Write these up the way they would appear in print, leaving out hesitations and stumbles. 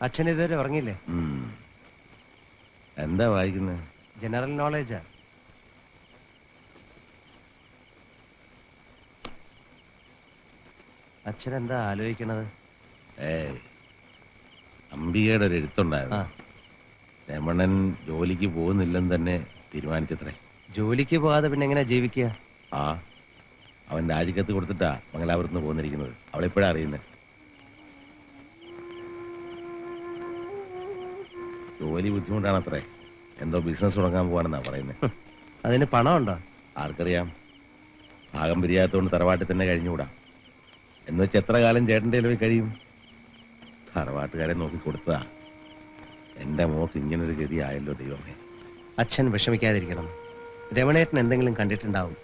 അച്ഛൻ ഇതുവരെ ഉറങ്ങിയില്ലേ? എന്താ വായിക്കുന്നത്? ജനറൽ നോളേജാ. അച്ഛൻ എന്താ ആലോചിക്കണത്? അംബികയുടെ ഒരു എഴുത്തുണ്ടായിരുന്നു. രമണൻ ജോലിക്ക് പോകുന്നില്ലെന്ന് തന്നെ തീരുമാനിച്ചത്രേ. ജോലിക്ക് പോകാതെ പിന്നെ എങ്ങനെ ജീവിക്കുക? അവൻ രാജിക്കത്ത് കൊടുത്തിട്ടാ മംഗലാപുരത്ത് നിന്ന് പോന്നിരിക്കുന്നത്. അവളെപ്പോഴാ അറിയുന്നത്? ജോലി ബുദ്ധിമുട്ടാണത്രേ. എന്തോ ബിസിനസ് തുടങ്ങാൻ പോവാണെന്നാ പറയുന്നത്. അതിന് പണമുണ്ടോ? ആർക്കറിയാം. ഭാഗം പിരിയാത്തോണ്ട് തറവാട്ടിൽ തന്നെ കഴിഞ്ഞുകൂടാ. എന്ന് വെച്ച് എത്ര കാലം ചേട്ടൻ്റെ ഇലവിൽ കഴിയും? തറവാട്ടുകാരെ നോക്കി കൊടുത്തതാ. എന്റെ മോക്ക് ഇങ്ങനൊരു ഗതി ആയല്ലോ ദൈവമേ. അച്ഛൻ വിഷമിക്കാതിരിക്കണം. രമണേട്ടൻ എന്തെങ്കിലും കണ്ടിട്ടുണ്ടാവും.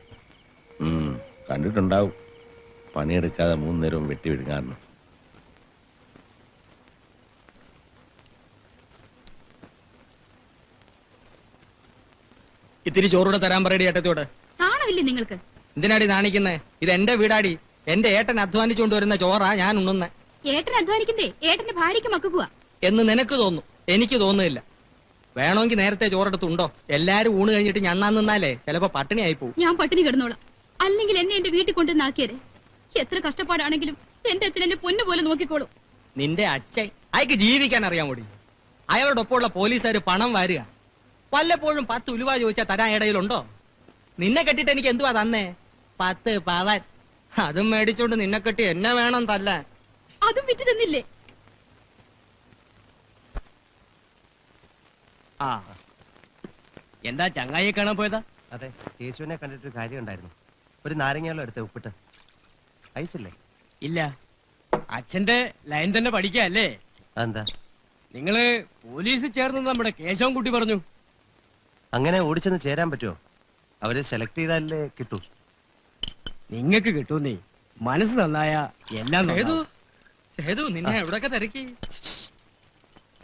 കണ്ടിട്ടുണ്ടാവും. പണിയെടുക്കാതെ 3 നേരവും വെട്ടി വിഴുങ്ങാന്ന്. ഇത്തിരി ചോറൂടെ തരാൻ പറയടി ഏട്ടത്തോട്. നാണമില്ലേ നിങ്ങൾക്ക്? എന്തിനാടി നാണിക്കുന്നേ? ഇത് എന്റെ വീടാടി. എന്റെ ഏട്ടൻ അധ്വാനിച്ചുകൊണ്ട് വരുന്ന ചോറാ ഞാൻ ഉണ്ണുന്നേ. ഏട്ടൻ അധ്വാനിക്കുന്നേ ഏട്ടന്റെ ഭാര്യയ്ക്ക് മക്കുക എന്ന് നിനക്ക് തോന്നും, എനിക്ക് തോന്നുന്നില്ല. വേണമെങ്കിൽ നേരത്തെ ചോറെടുത്തുണ്ടോ? എല്ലാരും ഊണ് കഴിഞ്ഞിട്ട് ഞണ്ണാൻ നിന്നാലേ ചിലപ്പോ പട്ടിണി ആയി പോകും. ഞാൻ പട്ടിണി കിടന്നോളാം. അല്ലെങ്കിൽ എന്നെ എന്റെ വീട്ടിൽ കൊണ്ടുവന്നാക്കിയരെ. എത്ര കഷ്ടപ്പാടാണെങ്കിലും എന്റെ അച്ഛൻ എന്നെ പൊന്നു പോലെ നോക്കിക്കോളും. നിന്റെ അച്ഛൻ അയക്ക് ജീവിക്കാൻ അറിയാൻ കൂടി. അയാളോടൊപ്പമുള്ള പോലീസുകാര് പണം വാരുക. വല്ലപ്പോഴും 10 ഉലുവ ചോദിച്ചാൽ തരാൻ ഇടയിലുണ്ടോ? നിന്നെ കെട്ടിട്ട് എനിക്ക് എന്തുവാ തന്നേ? 10 പവൻ. അതും മേടിച്ചോണ്ട് നിന്നെ കെട്ടി എന്നെ വേണം തല്ലാൻ. അതും വിറ്റ് തന്നില്ലേ? എന്താ ചങ്ങായിയെ കാണാൻ പോയതാ? അതെ, കേശുവിനെ കണ്ടിട്ടൊരു കാര്യം ഉണ്ടായിരുന്നു. ഒരു നാരങ്ങയോളം എടുത്ത് ഉപ്പിട്ട്. ഐസില്ലേ? ഇല്ല. അച്ഛന്റെ ലൈൻ തന്നെ പഠിക്കല്ലേ? അതെന്താ? നിങ്ങള് പോലീസ് ചേർന്ന് നമ്മുടെ കേശവൻ കുട്ടി പറഞ്ഞു. അങ്ങനെ ഓടിച്ചെന്ന് ചേരാൻ പറ്റുമോ? അവര് സെലക്ട് ചെയ്താലേ കിട്ടൂ. നിങ്ങക്ക് കിട്ടൂന്നേ. മനസ്സ് നന്നായ എല്ലാം. സേതു നിന്നെ എവിടൊക്കെ തിരക്കി?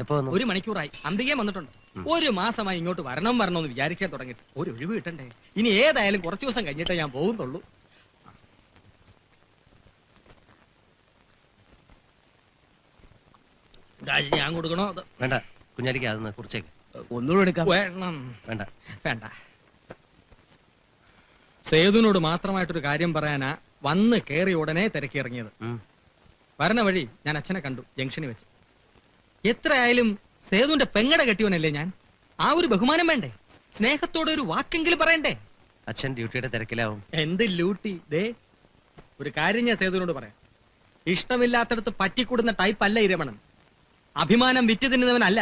എപ്പോ? 1 മണിക്കൂറായി. അന്തികയും വന്നിട്ടുണ്ട്. 1 മാസമായി ഇങ്ങോട്ട് വരണമെന്ന് വിചാരിക്കാൻ തുടങ്ങിട്ട്. ഒരു ഒഴിവ് കിട്ടണ്ടേ? ഇനി ഏതായാലും കുറച്ചു ദിവസം കഴിഞ്ഞിട്ടേ ഞാൻ പോകുന്നുള്ളൂ. ഞാൻ കൊടുക്കണോ? വേണ്ട, കുഞ്ഞാലിക്ക് അതൊന്ന് കുറിച്ചേക്ക്. ഒന്നുകൂടെ എടുക്കാം. വേണം. വേണ്ട വേണ്ട. സേതുവിനോട് മാത്രമായിട്ടൊരു കാര്യം പറയാനാ വന്ന് കേറി ഉടനെ തിരക്കിറങ്ങിയത്. വരണ വഴി ഞാൻ അച്ഛനെ കണ്ടു ജംഗ്ഷനിൽ വെച്ച്. എത്രയായാലും സേതുവിന്റെ പെങ്ങടെ കെട്ടിയോനല്ലേ ഞാൻ. ആ ഒരു ബഹുമാനം വേണ്ടേ? സ്നേഹത്തോടെ ഒരു വാക്കെങ്കിലും പറയണ്ടേ? അച്ഛൻ ഡ്യൂട്ടിയുടെ തിരക്കിലാവും. എന്ത് ലൂട്ടി? ദേ ഒരു കാര്യം ഞാൻ സേതുവിനോട് പറയാം. ഇഷ്ടമില്ലാത്തടത്ത് പറ്റിക്കൂടുന്ന ടൈപ്പ് അല്ല ഈ രമണൻ. അഭിമാനം വിറ്റ് തിന്നുന്നവനല്ല.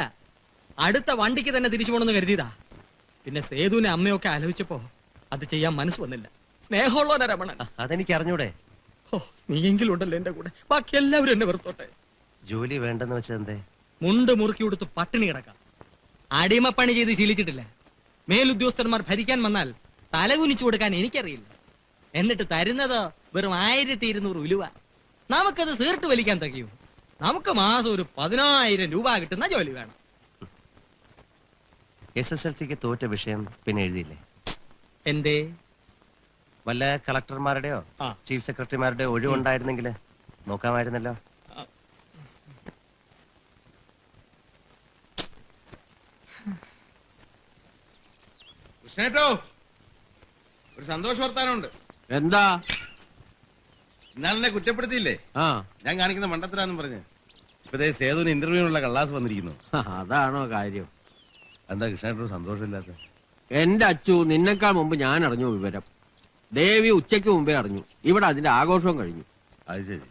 അടുത്ത വണ്ടിക്ക് തന്നെ തിരിച്ചു പോകണമെന്ന് കരുതിയതാ. പിന്നെ സേതുവിനെ അമ്മയൊക്കെ ആലോചിച്ചപ്പോ അത് ചെയ്യാൻ മനസ്സ് വന്നില്ല. സ്നേഹമുള്ളവനാ രമണൻ. അതെനിക്ക് അറിഞ്ഞൂടെ? നീയെങ്കിലും ഉണ്ടല്ലോ എന്റെ കൂടെ. ബാക്കി എല്ലാവരും എന്നെ വെറുത്തോട്ടെ. ജോലി വേണ്ടെന്ന് വെച്ചെന്തേ? മുണ്ട് മുറുക്കി കൊടുത്ത് പട്ടിണി കിടക്കാം. അടിമപ്പണി ചെയ്ത് ശീലിച്ചിട്ടില്ല. മേലുദ്യോഗസ്ഥന്മാർ ഭരിക്കാൻ വന്നാൽ തലകുനിച്ചു കൊടുക്കാൻ എനിക്കറിയില്ല. എന്നിട്ട് തരുന്നത് വെറും 1200 ഉലുവ. നമുക്കത് സീർട്ട് വലിക്കാൻ തകയൂ? നമുക്ക് മാസം ഒരു 10,000 രൂപ കിട്ടുന്ന ജോലി വേണം. SSLCക്ക് തോറ്റ വിഷയം പിന്നെ എഴുതിയില്ലേ? എന്തേ? വല്ല കളക്ടർമാരുടെയോ ചീഫ് സെക്രട്ടറിമാരുടെയോ ഒഴിവുണ്ടായിരുന്നെങ്കിൽ നോക്കാമായിരുന്നല്ലോ. കൃഷ്ണേട്ടോ, ഒരു സന്തോഷ വർത്താനമുണ്ട്. എന്താ? ഇന്നാളെന്നെ കുറ്റപ്പെടുത്തിയില്ലേ ഞാൻ കാണിക്കുന്ന മണ്ടത്തരാന്നും പറഞ്ഞ്? ഇപ്പതേ സേതുവിന് ഇന്റർവ്യൂവിനുള്ള കള്ളാസ് വന്നിരിക്കുന്നു. അതാണോ കാര്യം? എന്താ കൃഷ്ണേട്ടോ സന്തോഷമില്ലാത്ത? എന്റെ അച്ചു, നിന്നെക്കാൾ മുമ്പ് ഞാൻ അറിഞ്ഞു വിവരം. ദേവി ഉച്ചയ്ക്ക് മുമ്പേ അറിഞ്ഞു. ഇവിടെ അതിന്റെ ആഘോഷവും കഴിഞ്ഞു. അത് ശരി.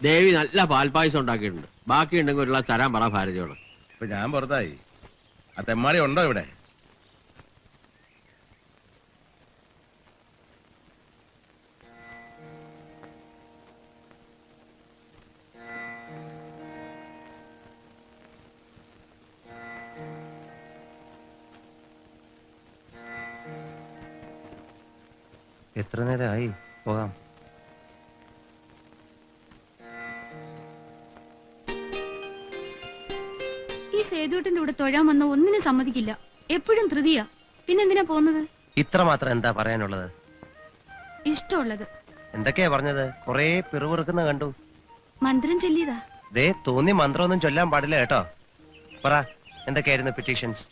ദേവി നല്ല പാൽപ്പായസം ഉണ്ടാക്കിയിട്ടുണ്ട്. ബാക്കി ഉണ്ടെങ്കിൽ ഒരു ഗ്ലാസ് തരാൻ പറ ഭാരതിയോട്. ഇപ്പൊ ഞാൻ പുറത്തായി. ആ തെമ്മാടി ഉണ്ടോ ഇവിടെ? എത്ര നേരമായി? പോകാം. ഈ സേതുട്ടന്റെ കൂടെ തൊഴാൻ വന്ന ഒന്നിനും സമ്മതിക്കില്ല. എപ്പോഴും ധൃതിയാ. പിന്നെന്തിനാ പോകുന്നത്? ഇത്ര മാത്രം എന്താ പറയാനുള്ളത്? ഇഷ്ടമുള്ളത് എന്തൊക്കെയാ പറഞ്ഞത്? കൊറേ പിറുപിറുക്കുന്ന കണ്ടു. മന്ത്രം ചൊല്ലിയതാ. ദേ തോന്നി മന്ത്രമൊന്നും ചൊല്ലാൻ പാടില്ല കേട്ടോ. പറ, എന്തൊക്കെയായിരുന്നു പെറ്റീഷൻസ്?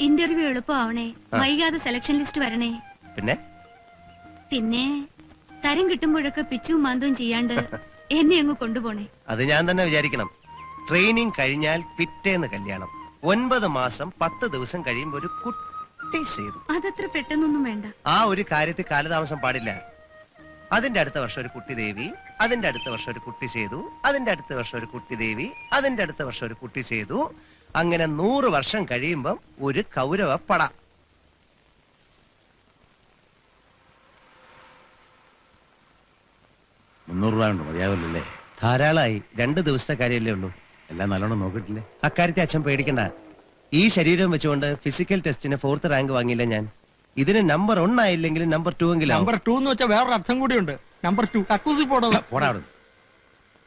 ഇന്റർവ്യൂ എളുപ്പമാവണേ, ആ. വൈകാതെ സെലക്ഷൻ ലിസ്റ്റ് വരണേ, പിന്നെ പിന്നെ തരം കിട്ടുമ്പോഴൊക്കെ പിച്ചും മാന്തവും ചെയ്യാണ്ട് എന്നെ അങ്ങ് കൊണ്ടുപോണേ. അത് ഞാൻ തന്നെ വിചാരിക്കണം. ട്രെയിനിങ് കഴിഞ്ഞാൽ പിറ്റേന്ന് കല്യാണം, 9 മാസം 10 ദിവസം കഴിയുമ്പോ ഒരു കുട്ടി ചെയ്തു. അതത്ര പെട്ടെന്നൊന്നും വേണ്ട. ആ ഒരു കാര്യത്തിൽ കാലതാമസം പാടില്ല. അതിന്റെ അടുത്ത വർഷം ഒരു കുട്ടി ദേവി, അതിന്റെ അടുത്ത വർഷം ഒരു കുട്ടി ചെയ്തു, അതിന്റെ അടുത്ത വർഷം ഒരു കുട്ടി ദേവി, അതിന്റെ അടുത്ത വർഷം ഒരു കുട്ടി ചെയ്തു. അങ്ങനെ 100 വർഷം കഴിയുമ്പം ഒരു കൗരവ പട. ₹300 മതിയാവില്ലല്ലേ? ധാരാളമായി. 2 ദിവസത്തെ കാര്യമല്ലേ ഉള്ളൂ. എല്ലാം നല്ലോണം നോക്കിയിട്ടില്ലേ? അക്കാര്യത്തെ അച്ഛൻ പേടിക്കണ്ട. ഈ ശരീരം വെച്ചുകൊണ്ട് ഫിസിക്കൽ ടെസ്റ്റിന് 4th റാങ്ക് വാങ്ങിയില്ല ഞാൻ. ഇതിന് നമ്പർ 1 ആയില്ലെങ്കിലും നമ്പർ 2 എങ്കിലും നമ്പർ 2 എന്ന് വെച്ചാൽ വേറൊരു അർത്ഥം കൂടിയുണ്ട്. നമ്പർ 2 കക്കൂസി പോണത്. പോടാ അവിടെ.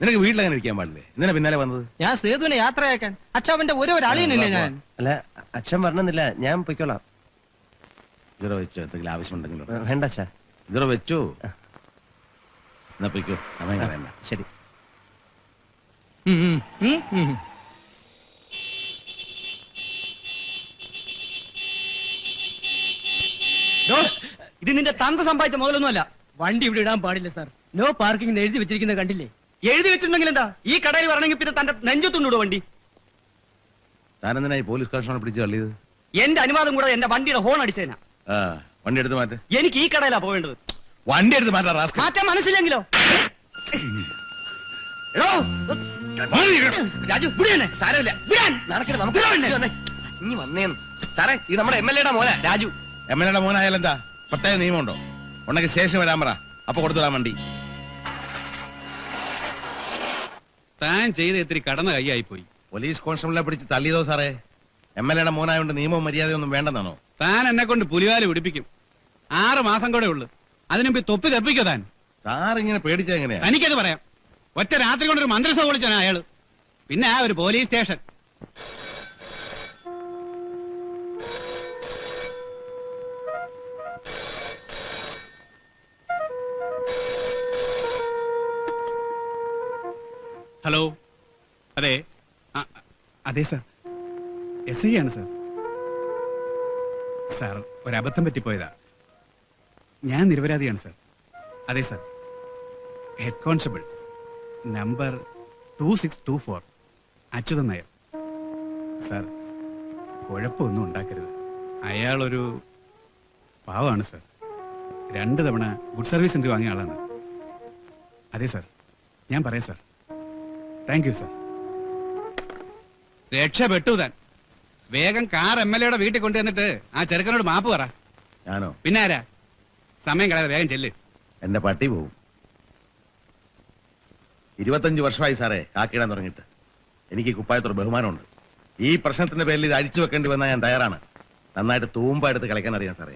നിനക്ക് വീട്ടിലങ്ങനെ ഇരിക്കാൻ പാടില്ലേ? എന്തിനാ പിന്നാലെ വന്നത്? ഞാൻ സേതുവിനെ യാത്രയാക്കാൻ. അച്ഛാവന്റെ ഒരേ ഒരു അളിയനല്ലേ ഞാൻ. അല്ല, അച്ഛൻ പറഞ്ഞില്ല, ഞാൻ പൊയ്ക്കോളാം. ഇതോ വെച്ചോ, എന്തെങ്കിലും ആവശ്യമുണ്ടെങ്കിലോ? വേണ്ട അച്ഛാ. ഇതോ വെച്ചോ. എന്നാ പൊയ്ക്കോ, സമയം കളയണ്ട. ശരി. ഉം, ഉം, ഉം, ഉം. ഇത് നിന്റെ തന്ത സമ്പാദിച്ച മുതലൊന്നുമല്ല. വണ്ടി ഇവിടെ ഇടാൻ പാടില്ല സാർ. നോ പാർക്കിംഗ് എഴുതി വെച്ചിരിക്കുന്നത് കണ്ടില്ലേ? എഴുതി വെച്ചിട്ടുണ്ടെങ്കിൽ എന്താ? ഈ കടയിൽ വരണമെങ്കിൽ പിന്നെ തന്റെ നെഞ്ചത്തുണ്ടോ വണ്ടി? താനെന്തിനാ ഈ പോലീസ് സ്റ്റേഷനെ പിടിച്ച് തള്ളിയത്? എന്റെ അനുവാദം കൂടാതെ എന്റെ വണ്ടിയുടെ ഹോൺ അടിച്ചേനാ. ആ, വണ്ടി എടുത്ത് മാറ്റ്. എനിക്ക് ഈ കടയിലാ പോകേണ്ടത്. വണ്ടി എടുത്ത് മാറ്റാ റാസ്കൽ. മാറ്റാൻ മനസ്സിലെങ്കിലോ? രാജു, സാരമില്ല. നടക്കരുത്, നമുക്ക് ഇനി വന്നേന്ന്. സാറേ, ഇത് നമ്മുടെ MLA മോന രാജു. എംഎൽഎയുടെ മോനായാലെന്താ? പ്രത്യേക നിയമമുണ്ടോ? ഉണ്ടെങ്കിൽ സ്റ്റേഷൻ വരാൻ പറ, അപ്പൊ കൊടുത്തുടാൻ വണ്ടി. താൻ ചെയ്ത് ഇത്തിരി കടന്ന കൈയായി പോയി. പോലീസ് കോൺസ്റ്റബിളിനെ പിടിച്ച് തള്ളിയതോ സാറേ? MLAയുടെ മോനായോണ്ട് നിയമവും മര്യാദയൊന്നും വേണ്ടെന്നാണോ? താൻ എന്നെ കൊണ്ട് പുലിവാല് പിടിപ്പിക്കും. 6 മാസം കൂടെ ഉള്ളു. അതിനുമ്പ് തൊപ്പി തെപ്പിക്കോ താൻ. സാർ ഇങ്ങനെ പേടിച്ചാ എങ്ങനെയാ? എനിക്കത് പറയാം. ഒറ്റ രാത്രി കൊണ്ടൊരു മന്ത്രിസഭ വിളിച്ചാണ് അയാള്. പിന്നെ ആ ഒരു പോലീസ് സ്റ്റേഷൻ. ഹലോ, അതെ. അതെ സാർ, SI ആണ് സാർ. സാർ, ഒരബദ്ധം പറ്റിപ്പോയതാ. ഞാൻ നിരപരാധിയാണ് സാർ. അതെ sir, head constable number 2624 Achuthan Nair. Sir, കുഴപ്പമൊന്നും ഉണ്ടാക്കരുത്. അയാളൊരു പാവമാണ് സാർ. 2 തവണ ഗുഡ് സർവീസ് എൻട്രി വാങ്ങിയ ആളാണ്. അതെ സാർ, ഞാൻ പറയാം സാർ. Thank you sir. രക്ഷപ്പെട്ടു താൻ. വേഗം കാർ MLAയുടെ വീട്ടിൽ കൊണ്ടുവന്നിട്ട് ആ ചെറുക്കനോട് മാപ്പ് പറ. ഞാനോ? പിന്നെ ആരാ? സമയം കളയാതെ വേഗം ചെല്ല്. എന്റെ പട്ടി പോവും. 25 വർഷമായി സാറേ കാക്കിടാൻ തുടങ്ങിയിട്ട്. എനിക്ക് കുപ്പായത്തോട് ബഹുമാനമുണ്ട്. ഈ പ്രശ്നത്തിന്റെ പേരിൽ ഇത് അഴിച്ചു വെക്കേണ്ടി വന്നാൽ ഞാൻ തയ്യാറാണ്. നന്നായിട്ട് തൂമ്പ എടുത്ത് കളിക്കാൻ അറിയാം സാറേ.